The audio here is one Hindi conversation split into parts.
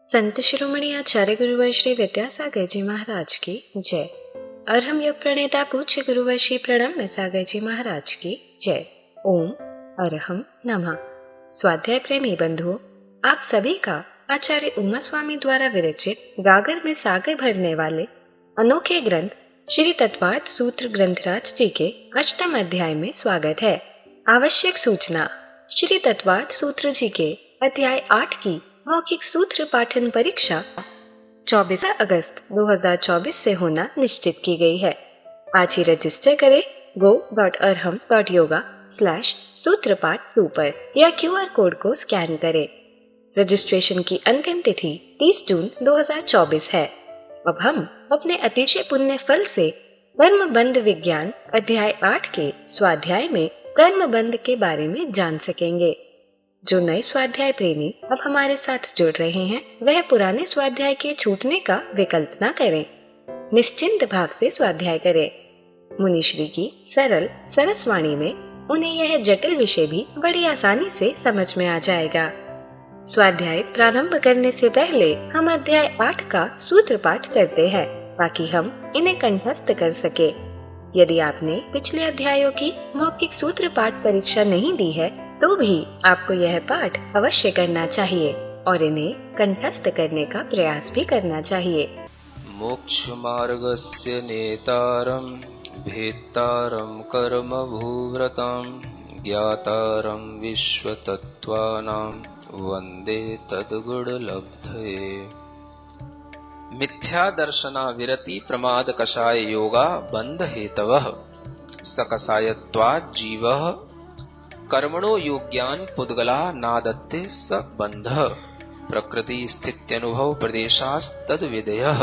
संत शिरोमणि आचार्य गुरुवर श्री विद्यासागर जी महाराज की जय। अरहम योग प्रणेता पूज्य गुरुवर श्री प्रणम्य सागर जी महाराज की जय। ओम अरहम नमः। स्वाध्याय प्रेमी बंधुओं, आप सभी का आचार्य उमा स्वामी द्वारा विरचित गागर में सागर भरने वाले अनोखे ग्रंथ श्री तत्वार्थ सूत्र ग्रंथराज जी के 8वें अध्याय में स्वागत है। आवश्यक सूचना, श्री तत्वार्थ सूत्र जी के अध्याय 8 की मौखिक सूत्र पाठन परीक्षा 24 अगस्त 2024 से होना निश्चित की गई है। आज ही रजिस्टर करें go.arham.yoga/सूत्रपाठ 2 पर या QR कोड को स्कैन करें। रजिस्ट्रेशन की अंतिम तिथि 30 जून 2024 है। अब हम अपने अतिशय पुण्य फल से कर्मबंध विज्ञान अध्याय 8 के स्वाध्याय में कर्मबंध के बारे में जान सकेंगे। जो नए स्वाध्याय प्रेमी अब हमारे साथ जुड़ रहे हैं, वह पुराने स्वाध्याय के छूटने का विकल्प न करें। निश्चिंत भाव से स्वाध्याय करें। मुनिश्री की सरल सरसवाणी में उन्हें यह जटिल विषय भी बड़ी आसानी से समझ में आ जाएगा। स्वाध्याय प्रारंभ करने से पहले हम अध्याय 8 का सूत्र पाठ करते हैं ताकि हम इन्हें कंठस्थ कर सके। यदि आपने पिछले अध्यायों की मौखिक सूत्र पाठ परीक्षा नहीं दी है तो भी आपको यह पाठ अवश्य करना चाहिए और इन्हें कंठस्थ करने का प्रयास भी करना चाहिए। मोक्ष मार्गस्य नेतारं भेत्तारं कर्म भूव्रतां ज्ञातारं विश्वतत्त्वानां वन्दे तद्गुणलब्धये। मिथ्या दर्शना विरति प्रमाद कषाय योगा बंध हेतवः सकषायत्वात् जीवः कर्मणो योग्यान पुद्गला नादत्ते स बंधः प्रकृति स्थित्यनुभव प्रदेशास्तद विधेयः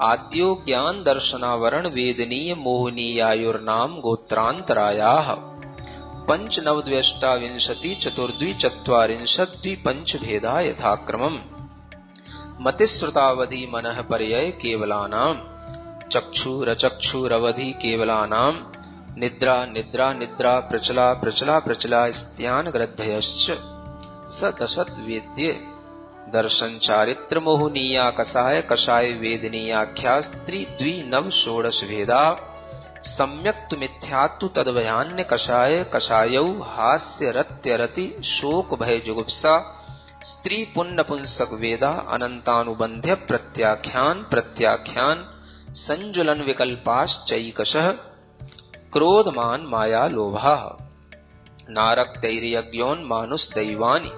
आद्यो ज्ञान दर्शनावरण वेदनीय मोहनीयायुर्नाम गोत्रांतरायाः पंचनवद्व्यष्टाविंशति चतुर्द्वि चत्वारिंशद्वि पंच भेदा यथाक्रमम् मतिश्रुतावधि मनः पर्यय केवलानां चक्षुरचक्षुरवधि केवलानां निद्रा निद्रा निद्रा प्रचला प्रचला प्रचला स्त्यान ग्रद्धयश्च स दशत वेद्ये दर्शन चारित्र मोहनीया कषाय कषाय वेदनीयाख्या स्त्री द्वि नव षोडश भेदा सम्यक् तु मिथ्यात्तु तद्भयान्य कषाय कषायौ हास्य रत्य रति शोक भय जुगुप्सा स्त्री पुण्य पुंसक वेदा अनंतानुबंध्य प्रत्याख्यान प्रत्याख्यान संजुलन विकल्पाश्चैकशः क्रोधमान माया लोभा नारक्तैर्यज्ञोन्मानुषदैवानि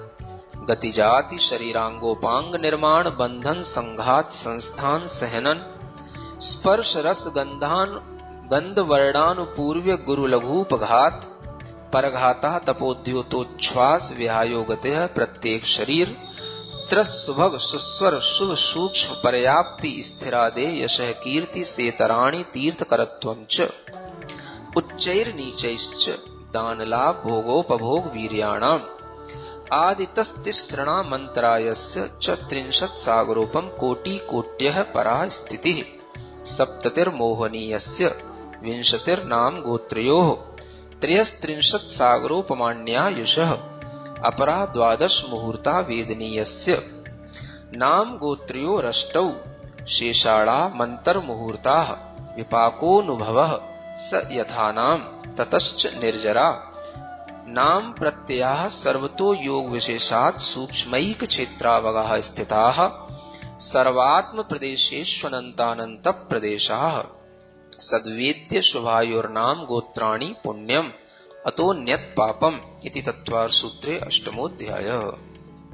गतिजाति शरीरांगोपांग निर्माण बंधन संघात संस्थान सहनन स्पर्श रस गंधान गंध वर्णानुपूर्व्य गुरु लघुपघात परघाता तपोद्योतोच्छ्वास विहायोगते प्रत्येक शरीर त्रस्सुभग सुस्वर शुभ सूक्ष्म पर्याप्ति स्थिरादे यशः कीर्ति सेतराणि तीर्थकरत्वं च उच्चैर नीचैश्च दानलाभ भोगोपभोग वीर्याणाम् आदितस्तिसृणा मंत्रायस्य च 30 सागरोपम कोटि कोट्यः परा स्थितिः सप्ततिर्मोहनीयस्य 20 नाम गोत्रयोः 33 सागरोपमाण्यायुषः अपरा 12 मुहूर्ता वेदनीयस्य नाम गोत्रयोरष्टौ शेषाणा मंतर मुहूर्ताः विपाकोनुभवः स यथानाम ततश्च निर्जरा नाम प्रत्ययाः सर्वतो योग विशेषात् सूक्ष्मैक क्षेत्रावगाः स्थिताः सर्वात्म प्रदेशेष्वनन्तानन्त प्रदेशाः सद्वेद्य शुभायोर्नाम गोत्राणि पुण्यम अतोन्यत पापम इति तत्वार्थ सूत्रे 8वाध्यायः।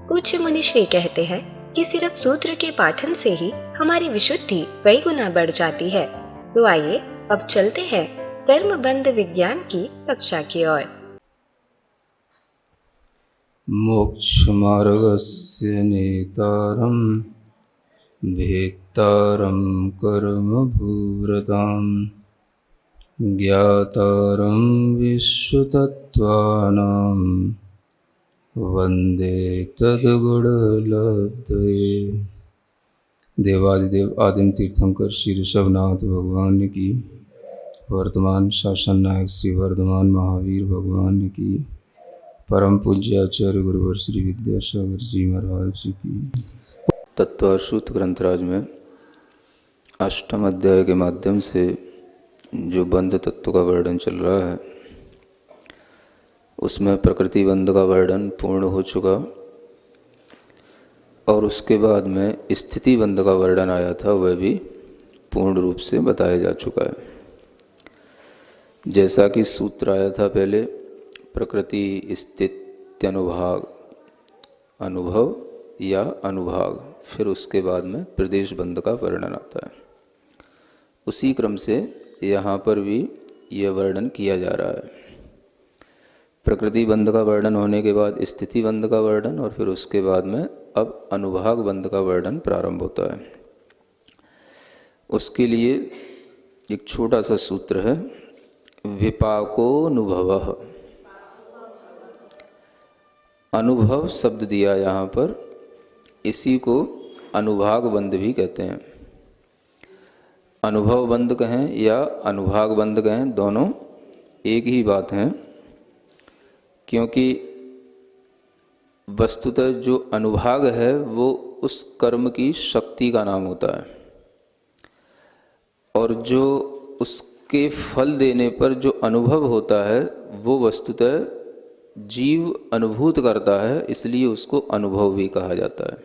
पूज्य मुनिश्री कहते हैं कि सिर्फ सूत्र के पाठन से ही हमारी विशुद्धि कई गुना बढ़ जाती है। तो आइए अब चलते हैं कर्मबंध विज्ञान की कक्षा की ओर। मोक्ष मार्गस्य नेतारं भेत्तारं कर्म भूव्रतां ज्ञातारं विश्वतत्त्वानां वन्दे तद्गुणलब्धये। देवादिदेव आदिम तीर्थंकर श्री ऋषभनाथ भगवान की, वर्तमान शासन नायक श्री वर्धमान महावीर भगवान की, परम पूज्य आचार्य गुरुवर श्री विद्यासागर जी महाराज की। तत्व सूत्र ग्रंथराज में अष्टम अध्याय के माध्यम से जो बंध तत्व का वर्णन चल रहा है उसमें प्रकृति बंध का वर्णन पूर्ण हो चुका और उसके बाद में स्थिति बंध का वर्णन आया था, वह भी पूर्ण रूप से बताया जा चुका है। जैसा कि सूत्र आया था पहले, प्रकृति स्थित्यनुभाग अनुभव या अनुभाग, फिर उसके बाद में प्रदेश बंध का वर्णन आता है। उसी क्रम से यहाँ पर भी यह वर्णन किया जा रहा है। प्रकृति बंध का वर्णन होने के बाद स्थिति बंध का वर्णन और फिर उसके बाद में अब अनुभाग बंध का वर्णन प्रारंभ होता है। उसके लिए एक छोटा सा सूत्र है, विपाकोनुभवः। अनुभव शब्द दिया यहाँ पर, इसी को अनुभाग बंध भी कहते हैं। अनुभव बंध कहें या अनुभाग बंध कहें, दोनों एक ही बात है, क्योंकि वस्तुतः जो अनुभाग है वो उस कर्म की शक्ति का नाम होता है और जो उसके फल देने पर जो अनुभव होता है वो वस्तुतः जीव अनुभूत करता है, इसलिए उसको अनुभव भी कहा जाता है।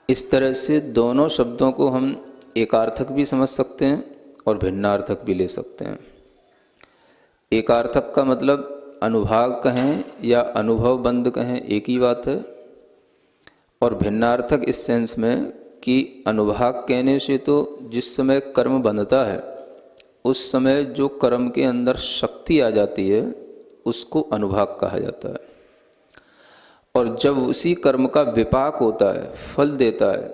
इस तरह से दोनों शब्दों को हम एकार्थक भी समझ सकते हैं और भिन्नार्थक भी ले सकते हैं। एकार्थक का मतलब अनुभाग कहें या अनुभव बंध कहें, एक ही बात है। और भिन्नार्थक इस सेंस में कि अनुभाग कहने से तो जिस समय कर्म बंधता है उस समय जो कर्म के अंदर शक्ति आ जाती है उसको अनुभाग कहा जाता है, और जब उसी कर्म का विपाक होता है, फल देता है,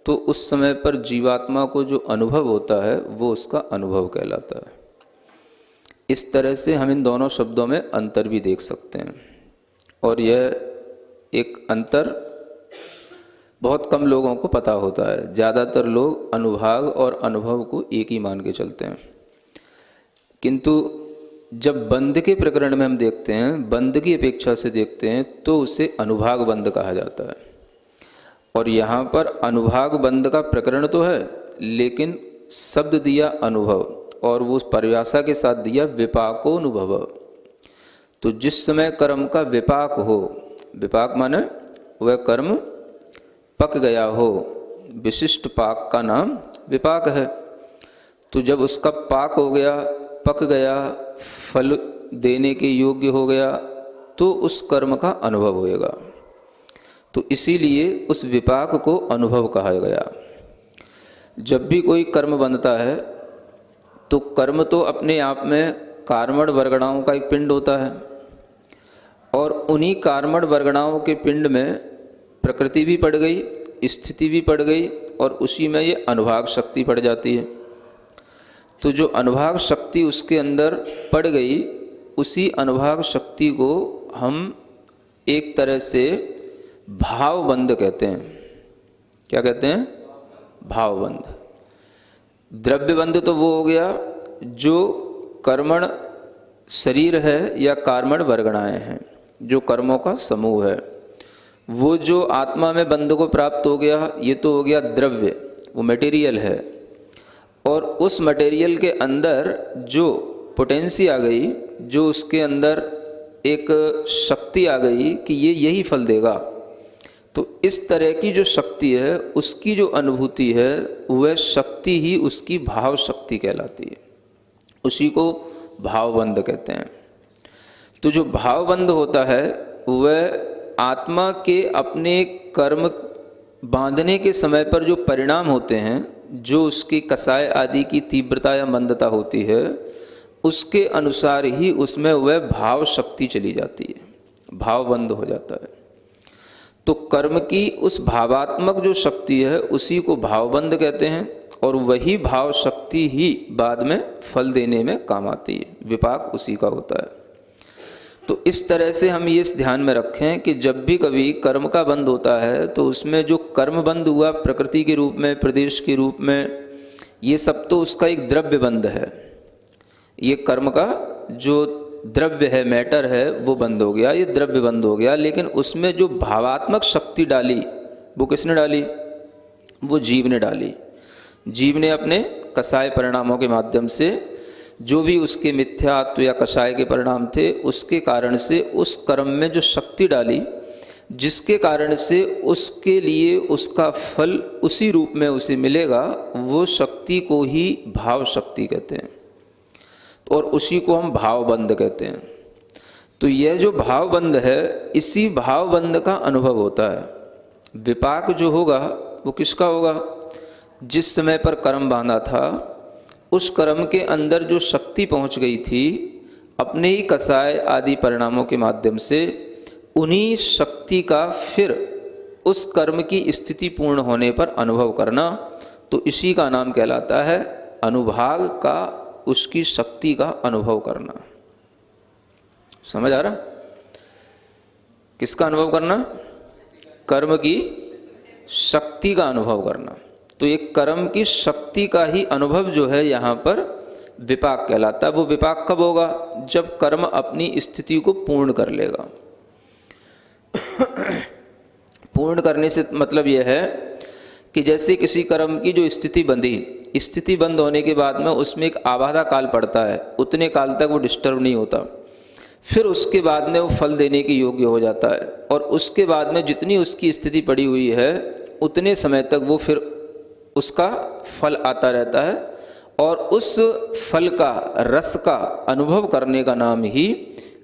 तो उस समय पर जीवात्मा को जो अनुभव होता है वो उसका अनुभव कहलाता है। इस तरह से हम इन दोनों शब्दों में अंतर भी देख सकते हैं, और यह एक अंतर बहुत कम लोगों को पता होता है। ज़्यादातर लोग अनुभाग और अनुभव को एक ही मान के चलते हैं, किंतु जब बंध के प्रकरण में हम देखते हैं, बंध की अपेक्षा से देखते हैं, तो उसे अनुभाग बंध कहा जाता है। और यहाँ पर अनुभाग बंध का प्रकरण तो है, लेकिन शब्द दिया अनुभव और वो परिभाषा के साथ दिया विपाकोनुभव। तो जिस समय कर्म का विपाक हो, विपाक माने वह कर्म पक गया हो, विशिष्ट पाक का नाम विपाक है। तो जब उसका पाक हो गया, पक गया, फल देने के योग्य हो गया, तो उस कर्म का अनुभव होएगा। तो इसीलिए उस विपाक को अनुभव कहा गया। जब भी कोई कर्म बनता है तो कर्म तो अपने आप में कार्मण वर्गणाओं का एक पिंड होता है, और उन्हीं कार्मण वर्गणाओं के पिंड में प्रकृति भी पड़ गई, स्थिति भी पड़ गई, और उसी में ये अनुभाग शक्ति पड़ जाती है। तो जो अनुभाग शक्ति उसके अंदर पड़ गई, उसी अनुभाग शक्ति को हम एक तरह से भावबंध कहते हैं। क्या कहते हैं? भावबंध। द्रव्यबंध तो वो हो गया जो कर्मण शरीर है या कर्मण वर्गणाएं हैं, जो कर्मों का समूह है। वो जो आत्मा में बंध को प्राप्त हो गया, ये तो हो गया द्रव्य, वो मटेरियल है। और उस मटेरियल के अंदर जो पोटेंसी आ गई, जो उसके अंदर एक शक्ति आ गई कि ये यही फल देगा, तो इस तरह की जो शक्ति है, उसकी जो अनुभूति है, वह शक्ति ही उसकी भाव शक्ति कहलाती है। उसी को भावबंध कहते हैं। तो जो भावबंध होता है वह आत्मा के अपने कर्म बांधने के समय पर जो परिणाम होते हैं, जो उसकी कसाय आदि की तीव्रता या मंदता होती है, उसके अनुसार ही उसमें वह भाव शक्ति चली जाती है, भावबंध हो जाता है। तो कर्म की उस भावात्मक जो शक्ति है उसी को भावबंध कहते हैं, और वही भाव शक्ति ही बाद में फल देने में काम आती है। विपाक उसी का होता है। तो इस तरह से हम ये ध्यान में रखें कि जब भी कभी कर्म का बंध होता है तो उसमें जो कर्म बंध हुआ प्रकृति के रूप में, प्रदेश के रूप में, ये सब तो उसका एक द्रव्य बंध है। ये कर्म का जो द्रव्य है, मैटर है, वो बंद हो गया, ये द्रव्य बंद हो गया। लेकिन उसमें जो भावात्मक शक्ति डाली वो किसने डाली? वो जीव ने डाली। जीव ने अपने कसाय परिणामों के माध्यम से जो भी उसके मिथ्यात्व या कसाय के परिणाम थे, उसके कारण से उस कर्म में जो शक्ति डाली, जिसके कारण से उसके लिए उसका फल उसी रूप में उसे मिलेगा, वो शक्ति को ही भाव शक्ति कहते हैं और उसी को हम भावबंध कहते हैं। तो यह जो भावबंध है, इसी भावबंध का अनुभव होता है। विपाक जो होगा वो किसका होगा? जिस समय पर कर्म बांधा था, उस कर्म के अंदर जो शक्ति पहुंच गई थी अपने ही कसाय आदि परिणामों के माध्यम से, उन्हीं शक्ति का फिर उस कर्म की स्थिति पूर्ण होने पर अनुभव करना, तो इसी का नाम कहलाता है अनुभाग का, उसकी शक्ति का अनुभव करना। समझ आ रहा? किसका अनुभव करना? कर्म की शक्ति का अनुभव करना। तो एक कर्म की शक्ति का ही अनुभव जो है यहाँ पर विपाक कहलाता है। वो विपाक कब होगा? जब कर्म अपनी स्थिति को पूर्ण कर लेगा। पूर्ण करने से मतलब यह है कि जैसे किसी कर्म की जो स्थिति बंधी, स्थिति बंद होने के बाद में उसमें एक आबादा काल पड़ता है, उतने काल तक वो डिस्टर्ब नहीं होता, फिर उसके बाद में वो फल देने के योग्य हो जाता है, और उसके बाद में जितनी उसकी स्थिति पड़ी हुई है उतने समय तक वो फिर उसका फल आता रहता है, और उस फल का, रस का अनुभव करने का नाम ही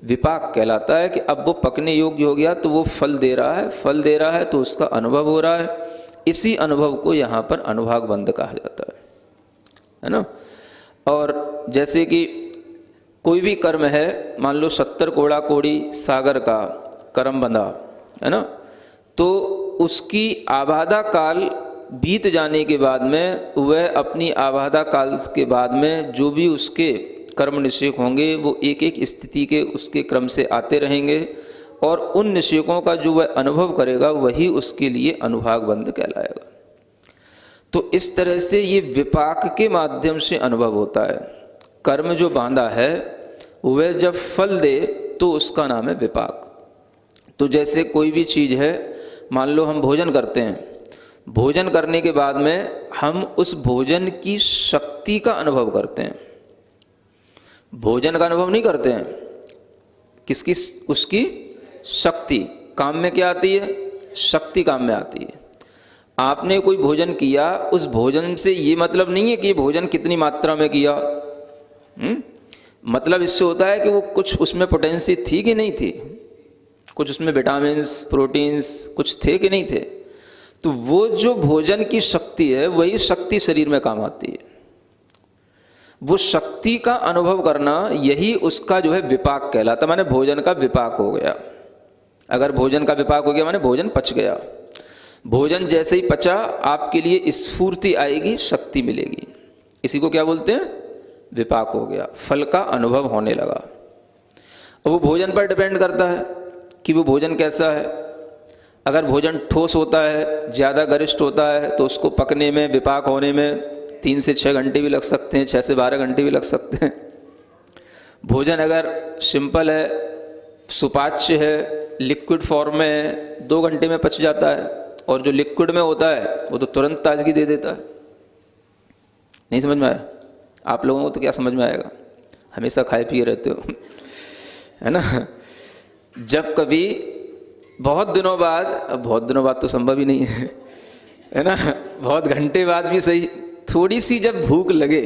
विपाक कहलाता है। कि अब वो पकने योग्य हो गया तो वो फल दे रहा है, फल दे रहा है तो उसका अनुभव हो रहा है। इसी अनुभव को यहाँ पर अनुभाग बंध कहा जाता है ना। और जैसे कि कोई भी कर्म है, मान लो 70 कोड़ा कोड़ी सागर का कर्म बंधा है ना, तो उसकी आबादा काल बीत जाने के बाद में वह अपनी आबादा काल के बाद में जो भी उसके कर्म निषेक होंगे वो एक एक स्थिति के उसके क्रम से आते रहेंगे, और उन निषेकों का जो वह अनुभव करेगा वही उसके लिए अनुभाग बंध कहलाएगा। तो इस तरह से ये विपाक के माध्यम से अनुभव होता है। कर्म जो बांधा है वह जब फल दे तो उसका नाम है विपाक। तो जैसे कोई भी चीज़ है, मान लो हम भोजन करते हैं, भोजन करने के बाद में हम उस भोजन की शक्ति का अनुभव करते हैं, भोजन का अनुभव नहीं करते हैं। किसकी? उसकी शक्ति। काम में क्या आती है? शक्ति काम में आती है। आपने कोई भोजन किया, उस भोजन से ये मतलब नहीं है कि ये भोजन कितनी मात्रा में किया, मतलब इससे होता है कि वो कुछ उसमें पोटेंसी थी कि नहीं थी, कुछ उसमें विटामिन्स, प्रोटीन्स कुछ थे कि नहीं थे। तो वो जो भोजन की शक्ति है वही शक्ति शरीर में काम आती है। वो शक्ति का अनुभव करना यही उसका जो है विपाक कहलाता, माने भोजन का विपाक हो गया। अगर भोजन का विपाक हो गया माने भोजन पच गया। भोजन जैसे ही पचा आपके लिए स्फूर्ति आएगी, शक्ति मिलेगी, इसी को क्या बोलते हैं? विपाक हो गया, फल का अनुभव होने लगा। और वो भोजन पर डिपेंड करता है कि वो भोजन कैसा है। अगर भोजन ठोस होता है, ज़्यादा गरिष्ठ होता है, तो उसको पकने में, विपाक होने में 3 से 6 घंटे भी लग सकते हैं, 6 से 12 घंटे भी लग सकते हैं। भोजन अगर सिंपल है, सुपाच्य है, लिक्विड फॉर्म में है, 2 घंटे में पच जाता है। और जो लिक्विड में होता है वो तो तुरंत ताजगी दे देता है। नहीं समझ में आया? आप लोगों को तो क्या समझ में आएगा, हमेशा खाए पिए रहते हो है ना। जब कभी बहुत दिनों बाद तो संभव ही नहीं है ना, बहुत घंटे बाद भी सही, थोड़ी सी जब भूख लगे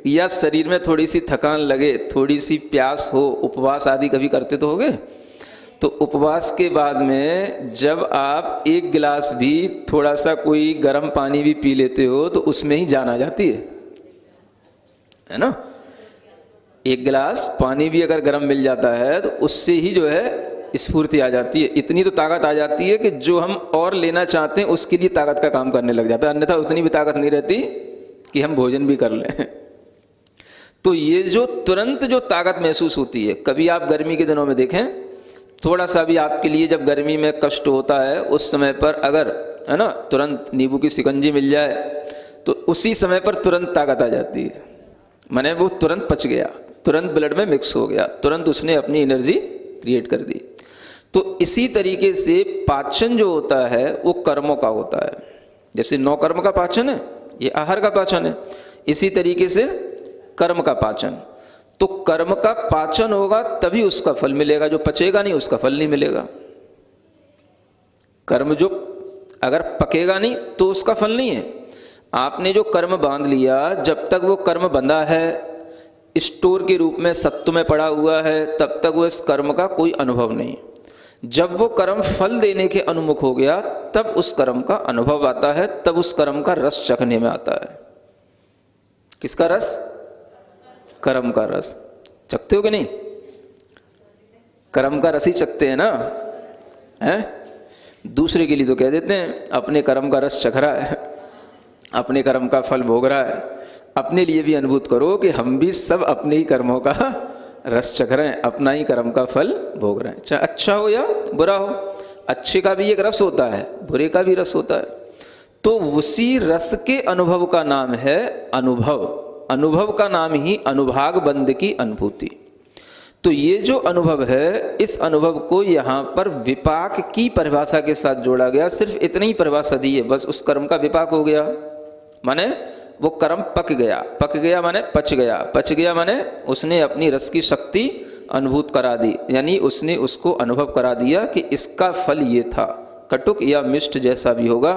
या शरीर में थोड़ी सी थकान लगे, थोड़ी सी प्यास हो, उपवास आदि कभी करते तो होगे, तो उपवास के बाद में जब आप 1 गिलास भी थोड़ा सा कोई गर्म पानी भी पी लेते हो तो उसमें ही जान आ जाती है ना। 1 गिलास पानी भी अगर गर्म मिल जाता है तो उससे ही जो है स्फूर्ति आ जाती है, इतनी तो ताकत आ जाती है कि जो हम और लेना चाहते हैं उसके लिए ताकत का काम करने लग जाता है, अन्यथा उतनी भी ताकत नहीं रहती कि हम भोजन भी कर लें। तो ये जो तुरंत जो ताकत महसूस होती है, कभी आप गर्मी के दिनों में देखें, थोड़ा सा भी आपके लिए जब गर्मी में कष्ट होता है उस समय पर अगर है ना तुरंत नींबू की शिकंजी मिल जाए तो उसी समय पर तुरंत ताकत आ जाती है, माने वो तुरंत पच गया, तुरंत ब्लड में मिक्स हो गया, तुरंत उसने अपनी एनर्जी क्रिएट कर दी। तो इसी तरीके से पाचन जो होता है वो कर्मों का होता है। जैसे 9 कर्म का पाचन है, ये आहार का पाचन है, इसी तरीके से कर्म का पाचन। तो कर्म का पाचन होगा तभी उसका फल मिलेगा, जो पचेगा नहीं उसका फल नहीं मिलेगा। कर्म जो अगर पकेगा नहीं तो उसका फल नहीं है। आपने जो कर्म बांध लिया, जब तक वो कर्म बंधा है, स्टोर के रूप में सत्व में पड़ा हुआ है, तब तक वो इस कर्म का कोई अनुभव नहीं। जब वो कर्म फल देने के अनुमुख हो गया, तब उस कर्म का अनुभव आता है, तब उस कर्म का रस चखने में आता है। किसका रस? कर्म का रस। चखते हो कि नहीं? कर्म का रस ही चखते हैं ना, हैं? दूसरे के लिए तो कह देते हैं अपने कर्म का रस चख रहा है, अपने कर्म का फल भोग रहा है। अपने लिए भी अनुभूत करो कि हम भी सब अपने ही कर्मों का रस चख रहे हैं, अपना ही कर्म का फल भोग रहे हैं, चाहे अच्छा हो या बुरा हो। अच्छे का भी एक रस होता है, बुरे का भी रस होता है। तो उसी रस के अनुभव का नाम है अनुभव। अनुभव का नाम ही अनुभाग बंध की अनुभूति। तो ये जो अनुभव है, इस अनुभव को यहाँ पर विपाक की परिभाषा के साथ जोड़ा गया। सिर्फ इतनी ही परिभाषा दी है, बस उस कर्म का विपाक हो गया, माने वो कर्म पक गया। पक गया माने पच गया, पच गया माने उसने अपनी रस की शक्ति अनुभूत करा दी, यानी उसने उसको अनुभव करा दिया कि इसका फल ये था। कटुक या मिष्ट जैसा भी होगा,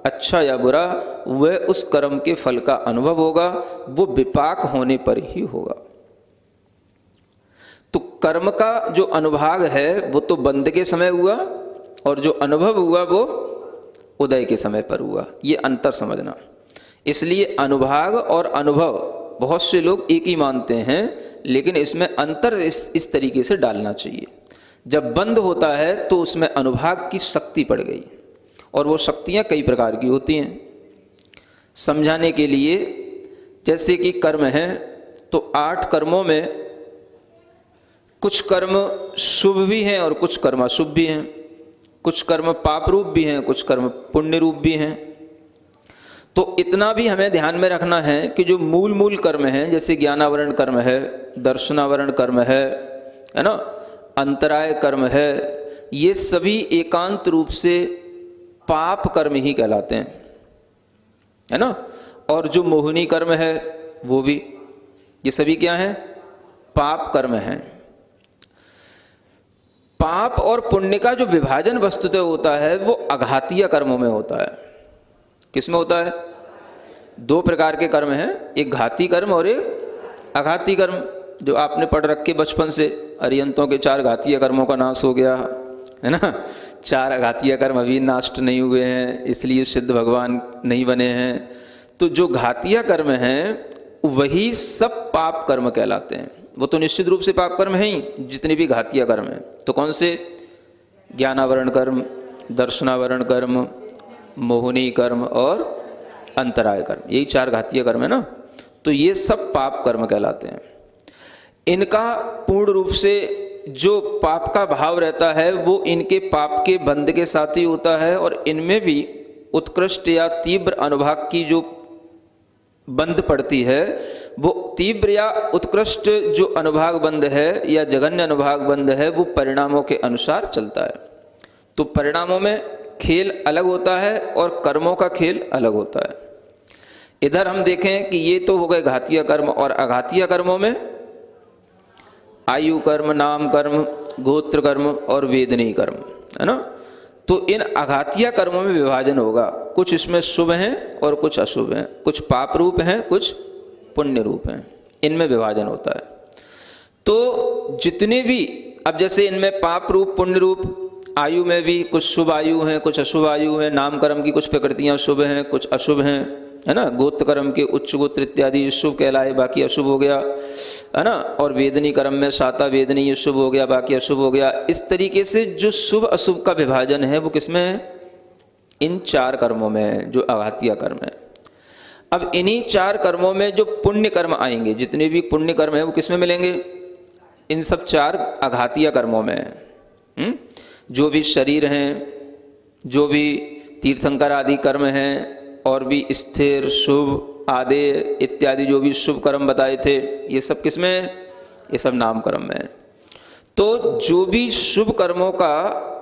अच्छा या बुरा, वह उस कर्म के फल का अनुभव होगा, वो विपाक होने पर ही होगा। तो कर्म का जो अनुभाग है वो तो बंध के समय हुआ, और जो अनुभव हुआ वो उदय के समय पर हुआ। ये अंतर समझना। इसलिए अनुभाग और अनुभव बहुत से लोग एक ही मानते हैं, लेकिन इसमें अंतर इस तरीके से डालना चाहिए। जब बंद होता है तो उसमें अनुभाग की शक्ति पड़ गई, और वो शक्तियां कई प्रकार की होती हैं। समझाने के लिए, जैसे कि कर्म है तो 8 कर्मों में कुछ कर्म शुभ भी हैं और कुछ कर्म अशुभ भी हैं, कुछ कर्म पाप रूप भी हैं, कुछ कर्म पुण्य रूप भी हैं। तो इतना भी हमें ध्यान में रखना है कि जो मूल कर्म हैं, जैसे ज्ञानावरण कर्म है, दर्शनावरण कर्म है ना, अंतराय कर्म है, ये सभी एकांत रूप से पाप कर्म ही कहलाते हैं, है ना। और जो मोहिनी कर्म है वो भी, ये सभी क्या है? पाप कर्म हैं। पाप और पुण्य का जो विभाजन वस्तुतः होता है वो अघातीय कर्मों में होता है। किसमें होता है? 2 प्रकार के कर्म हैं, एक घाती कर्म और एक अघाती कर्म, जो आपने पढ़ रखे बचपन से। अरियंतों के 4 घातीय कर्मों का नाश हो गया, है ना। 4 अघातीय कर्म अभी नष्ट नहीं हुए हैं, इसलिए सिद्ध भगवान नहीं बने हैं। तो जो घातीय कर्म हैं वही सब पाप कर्म कहलाते हैं। वो तो निश्चित रूप से पाप कर्म है ही, जितने भी घातीय कर्म हैं। तो कौन से? ज्ञानावरण कर्म, दर्शनावरण कर्म, मोहिनी कर्म और अंतराय कर्म, यही 4 घातीय कर्म है ना। तो ये सब पाप कर्म कहलाते हैं। इनका पूर्ण रूप से जो पाप का भाव रहता है वो इनके पाप के बंध के साथ ही होता है, और इनमें भी उत्कृष्ट या तीव्र अनुभाग की जो बंध पड़ती है, वो तीव्र या उत्कृष्ट जो अनुभाग बंध है या जघन्य अनुभाग बंध है, वो परिणामों के अनुसार चलता है। तो परिणामों में खेल अलग होता है और कर्मों का खेल अलग होता है। इधर हम देखें कि ये तो हो गए घातीय कर्म, और अघातीय कर्मों में आयु कर्म, नाम कर्म, गोत्र कर्म और वेदनीय कर्म, है ना। तो इन अघातीय कर्मों में विभाजन होगा, कुछ इसमें शुभ हैं और कुछ अशुभ हैं, कुछ पाप रूप हैं, कुछ पुण्य रूप हैं, इनमें विभाजन होता है। तो जितने भी, अब जैसे इनमें पाप रूप पुण्य रूप, आयु में भी कुछ शुभ आयु हैं, कुछ अशुभ आयु हैं, नाम कर्म की कुछ प्रकृतियां शुभ हैं, कुछ अशुभ हैं, है ना। गोत्र कर्म के उच्च गोत्र इत्यादि शुभ कहलाए, बाकी अशुभ हो गया, है ना। और वेदनी कर्म में साता वेदनी ये शुभ हो गया, बाकी अशुभ हो गया। इस तरीके से जो शुभ अशुभ का विभाजन है वो किसमें है? इन 4 कर्मों में, जो अघातीय कर्म है। अब इन्हीं 4 कर्मों में जो पुण्य कर्म आएंगे, जितने भी पुण्य कर्म है वो किसमें मिलेंगे? इन सब 4 अघातीय कर्मों में। जो भी शरीर हैं, जो भी तीर्थंकर आदि कर्म हैं, और भी स्थिर शुभ आदि इत्यादि जो भी शुभ कर्म बताए थे, ये सब किसमें? ये सब नाम कर्म में। तो जो भी शुभ कर्मों का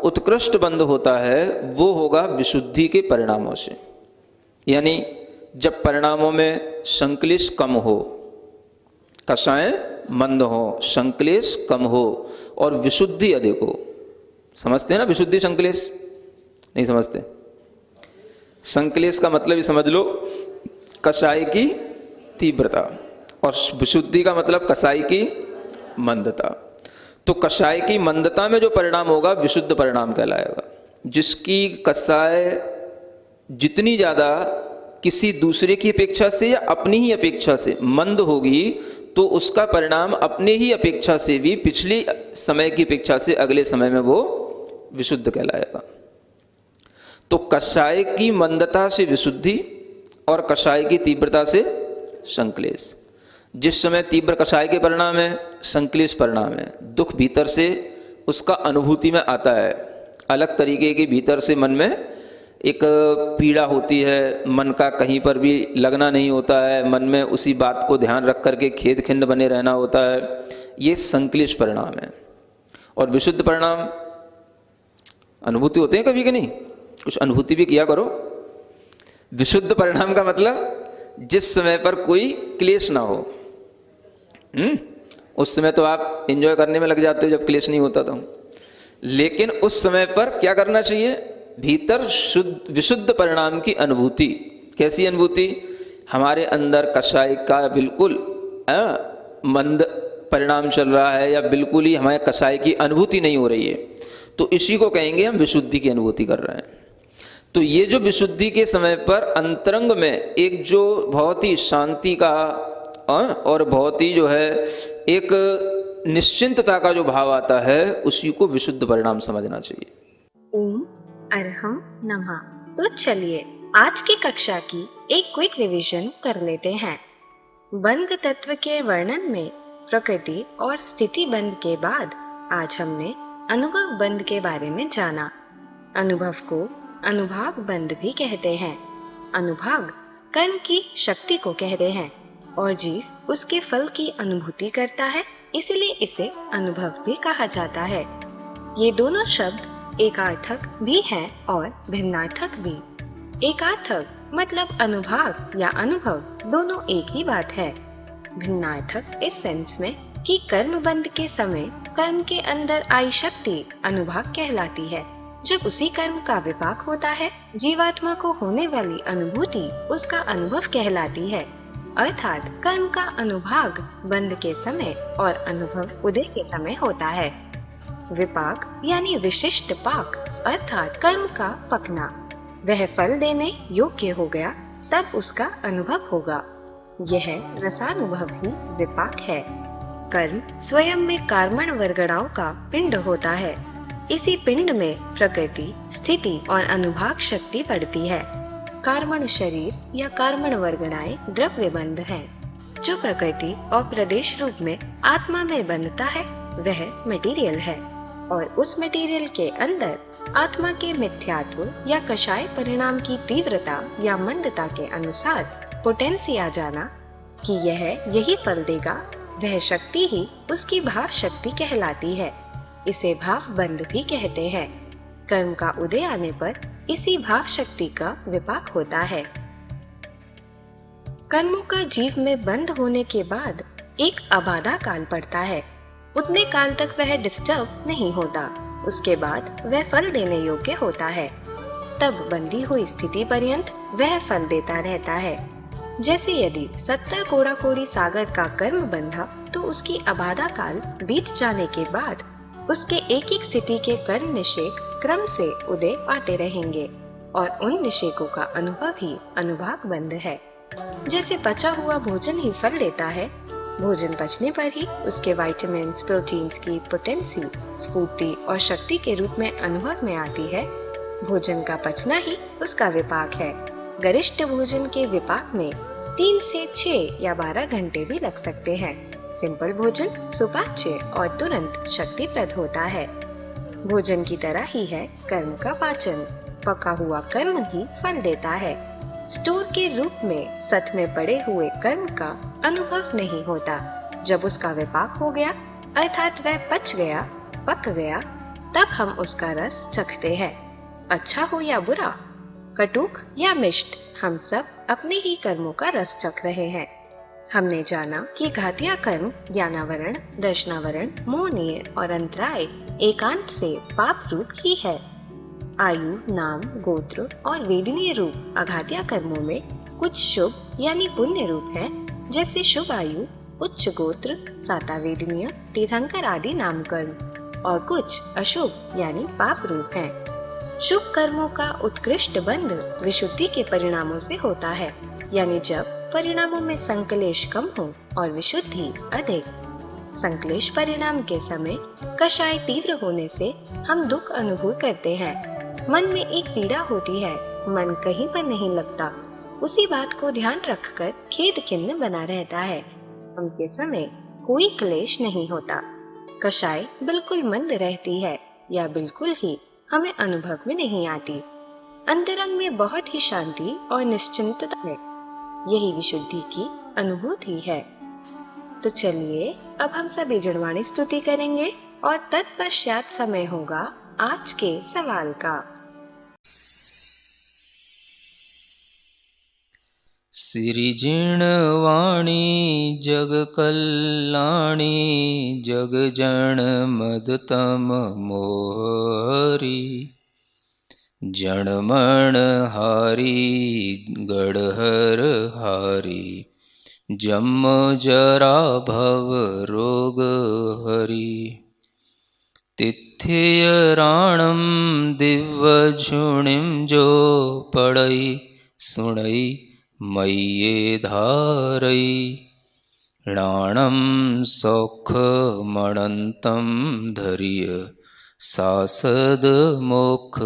उत्कृष्ट बंध होता है वो होगा विशुद्धि के परिणामों से। यानी जब परिणामों में संक्लेश कम हो, कषाय मंद हो, संक्लेश कम हो और विशुद्धि अधिक हो। समझते हैं ना विशुद्धि संक्लेश? नहीं समझते? संक्लेश का मतलब ही समझ लो कषाय की तीव्रता और विशुद्धि का मतलब कषाय की मंदता। तो कषाय की मंदता में जो परिणाम होगा विशुद्ध परिणाम कहलाएगा। जिसकी कषाय जितनी ज़्यादा किसी दूसरे की अपेक्षा से या अपनी ही अपेक्षा से मंद होगी तो उसका परिणाम अपने ही अपेक्षा से भी पिछले समय की अपेक्षा से अगले समय में वो विशुद्ध कहलाएगा। तो कषाय की मंदता से विशुद्धि और कषाय की तीव्रता से संक्लेश। जिस समय तीव्र कषाय के परिणाम है, संक्लेश परिणाम है, दुख भीतर से उसका अनुभूति में आता है, अलग तरीके के भीतर से मन में एक पीड़ा होती है, मन का कहीं पर भी लगना नहीं होता है, मन में उसी बात को ध्यान रख करके खेद खिन्न बने रहना होता है, ये संक्लेश परिणाम है। और विशुद्ध परिणाम अनुभूति होते हैं कभी कि नहीं? कुछ अनुभूति भी किया करो। विशुद्ध परिणाम का मतलब जिस समय पर कोई क्लेश ना हो। उस समय तो आप एंजॉय करने में लग जाते हो जब क्लेश नहीं होता तो। लेकिन उस समय पर क्या करना चाहिए? भीतर शुद्ध विशुद्ध परिणाम की अनुभूति। कैसी अनुभूति? हमारे अंदर कषाय का बिल्कुल मंद परिणाम चल रहा है या बिल्कुल ही हमारे कषाय की अनुभूति नहीं हो रही है, तो इसी को कहेंगे हम विशुद्धि की अनुभूति कर रहे हैं। तो ये जो विशुद्धि के समय पर अंतरंग में एक जो बहुत ही शांति का और बहुत ही जो है एक निश्चिंतता का जो भाव आता है उसी को विशुद्ध परिणाम समझना चाहिए। ओम अरहम नमः। तो चलिए आज की कक्षा की एक क्विक रिवीजन कर लेते हैं। बंध तत्व के वर्णन में प्रकृति और स्थिति बंध के बाद आज हमने अनुभव बंध के बारे में जाना। अनुभव को अनुभाग बंध भी कहते हैं। अनुभाग कर्म की शक्ति को कहते हैं और जीव उसके फल की अनुभूति करता है, इसलिए इसे अनुभव भी कहा जाता है। ये दोनों शब्द एकार्थक भी हैं और भिन्नार्थक भी। एकार्थक मतलब अनुभाग या अनुभव दोनों एक ही बात है। भिन्नार्थक इस सेंस में कि कर्म बंध के समय कर्म के अंदर आई शक्ति अनुभाग कहलाती है। जब उसी कर्म का विपाक होता है, जीवात्मा को होने वाली अनुभूति उसका अनुभव कहलाती है। अर्थात कर्म का अनुभाग बंध के समय और अनुभव उदय के समय होता है। विपाक यानी विशिष्ट पाक अर्थात कर्म का पकना, वह फल देने योग्य हो गया तब उसका अनुभव होगा। यह रसानुभव ही विपाक है। कर्म स्वयं में कार्मण वर्गणाओं का पिंड होता है। इसी पिंड में प्रकृति, स्थिति और अनुभाग शक्ति पड़ती है। कार्मण शरीर या कार्मण वर्गणाएं द्रव्य बंध हैं। जो प्रकृति और प्रदेश रूप में आत्मा में बंधता है वह मटेरियल है और उस मटेरियल के अंदर आत्मा के मिथ्यात्व या कषाय परिणाम की तीव्रता या मंदता के अनुसार पोटेंसी आ जाना कि यह यही फल देगा, वह शक्ति ही उसकी भाव शक्ति कहलाती है। इसे भाव बंध भी कहते हैं। कर्म का उदय आने पर इसी भाव शक्ति का विपाक होता है। कर्मों का जीव में बंद होने के बाद एक अबाधा काल पड़ता है। उतने काल तक वह डिस्टर्ब नहीं होता। उसके बाद वह फल देने योग्य होता है। तब बंदी हुई स्थिति पर्यंत वह फल देता रहता है। जैसे यदि 70 कोड़ा कोड़ी सागर का कर्म बंधा तो उसकी अबाधा काल बीत जाने के बाद उसके एक एक स्थिति के कर्म निषेक क्रम से उदय आते रहेंगे और उन निषेकों का अनुभव ही अनुभाग बंध है। जैसे पचा हुआ भोजन ही फल देता है, भोजन पचने पर ही उसके विटामिन्स, प्रोटीन्स की पोटेंसी, स्फूर्ति और शक्ति के रूप में अनुभव में आती है। भोजन का पचना ही उसका विपाक है। गरिष्ठ भोजन के विपाक में 3 से 6 या 12 घंटे भी लग सकते हैं। सिंपल भोजन सुपाच्य और तुरंत शक्तिप्रद होता है। भोजन की तरह ही है कर्म का पाचन। पका हुआ कर्म ही फल देता है। स्टोर के रूप में सत में पड़े हुए कर्म का अनुभव नहीं होता। जब उसका विपाक हो गया अर्थात वह पच गया पक गया तब हम उसका रस चखते हैं। अच्छा हो या बुरा, कटुक या मिष्ट, हम सब अपने ही कर्मों का रस चख रहे हैं। हमने जाना कि घातिया कर्म ज्ञानावरण, दर्शनावरण, मोहनीय और अंतराय एकांत से पाप रूप ही है। आयु, नाम, गोत्र और वेदनीय रूप अघातिया कर्मों में कुछ शुभ यानी पुण्य रूप है, जैसे शुभ आयु, उच्च गोत्र, साता वेदनीय, तीर्थंकर आदि नामकर्म, और कुछ अशुभ यानी पाप रूप हैं। शुभ कर्मों का उत्कृष्ट बंध विशुद्धि के परिणामों से होता है, यानी जब परिणामों में संकलेश कम हो और विशुद्धि अधिक। संकलेश परिणाम के समय कषाय तीव्र होने से हम दुख अनुभव करते हैं। मन में एक पीड़ा होती है, मन कहीं पर नहीं लगता। उसी बात को ध्यान रखकर खेद खिन्न बना रहता है। उनके समय कोई क्लेश नहीं होता। कषाय बिल्कुल मंद रहती है या बिल्कुल ही हमें अनुभव में नहीं आती। अंतरंग में बहुत ही शांति और निश्चिंतता है। यही विशुद्धि की अनुभूति है। तो चलिए अब हम सभी जड़वाणी स्तुति करेंगे और तत्पश्चात समय होगा आज के सवाल का। सिरिजिणवाणी जग कल्याणी जग जन मदतम मोहरी जणमण हारी गढ़हर हारी जम जरा भव रोग हरि तिथ्य राणम दिव्य झुणिम जो पढ़ई सुणई मय्ये धारई राणम सौख मणंतम धरिय सासद मोक्ष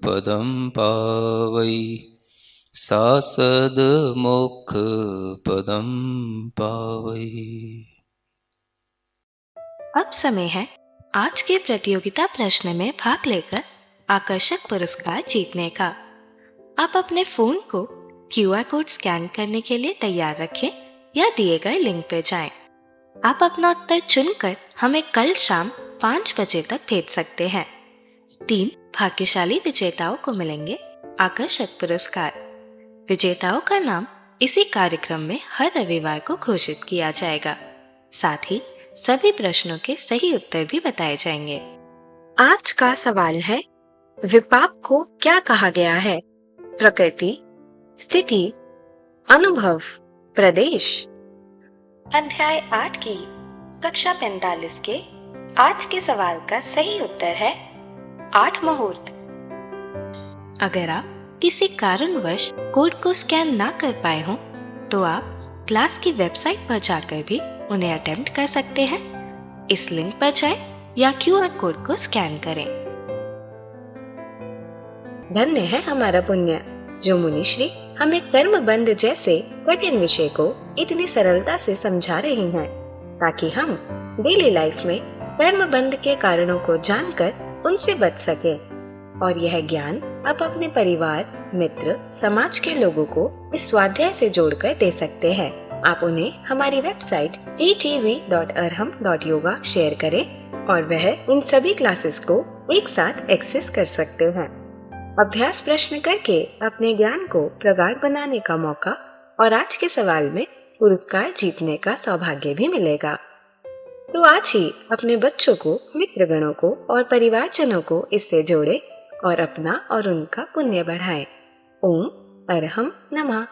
पदम पावई सासद मोक्ष पदम पावई। अब समय है आज के प्रतियोगिता प्रश्न में भाग लेकर आकर्षक पुरस्कार जीतने का। आप अपने फोन को QR कोड स्कैन करने के लिए तैयार रखें या दिए गए लिंक पर जाएं। आप अपना उत्तर चुनकर हमें कल शाम 5 बजे तक भेज सकते हैं। 3 भाग्यशाली विजेताओं को मिलेंगे आकर्षक पुरस्कार। विजेताओं का नाम इसी कार्यक्रम में हर रविवार को घोषित किया जाएगा। साथ ही सभी प्रश्नों के सही उत्तर भी बताए जाएंगे। आज का सवाल है, विपाक को क्या कहा गया है? प्रकृति, स्थिति, अनुभव, प्रदेश। अध्याय 8 की कक्षा 45 के आज के सवाल का सही उत्तर है 8 मुहूर्त। अगर आप किसी कारणवश कोड को स्कैन ना कर पाए हों, तो आप क्लास की वेबसाइट पर जाकर भी उन्हें अटेम्प्ट कर सकते हैं। इस लिंक पर जाएं या QR कोड को स्कैन करें। धन्य है हमारा पुण्य जो मुनिश्री हमें कर्म बंध जैसे कठिन विषय को इतनी सरलता से समझा रही हैं, ताकि हम डेली लाइफ में कर्म बंध के कारणों को जानकर उनसे बच सके और यह ज्ञान आप अपने परिवार, मित्र, समाज के लोगों को इस स्वाध्याय से जोड़कर दे सकते हैं। आप उन्हें हमारी वेबसाइट etv.arham.yoga शेयर करें और वह इन सभी क्लासेस को एक साथ एक्सेस कर सकते हैं। अभ्यास प्रश्न करके अपने ज्ञान को प्रगाढ़ बनाने का मौका और आज के सवाल में पुरस्कार जीतने का सौभाग्य भी मिलेगा। तो आज ही अपने बच्चों को, मित्रगणों को और परिवारजनों को इससे जोड़े और अपना और उनका पुण्य बढ़ाएं। ओम अरहम नमः।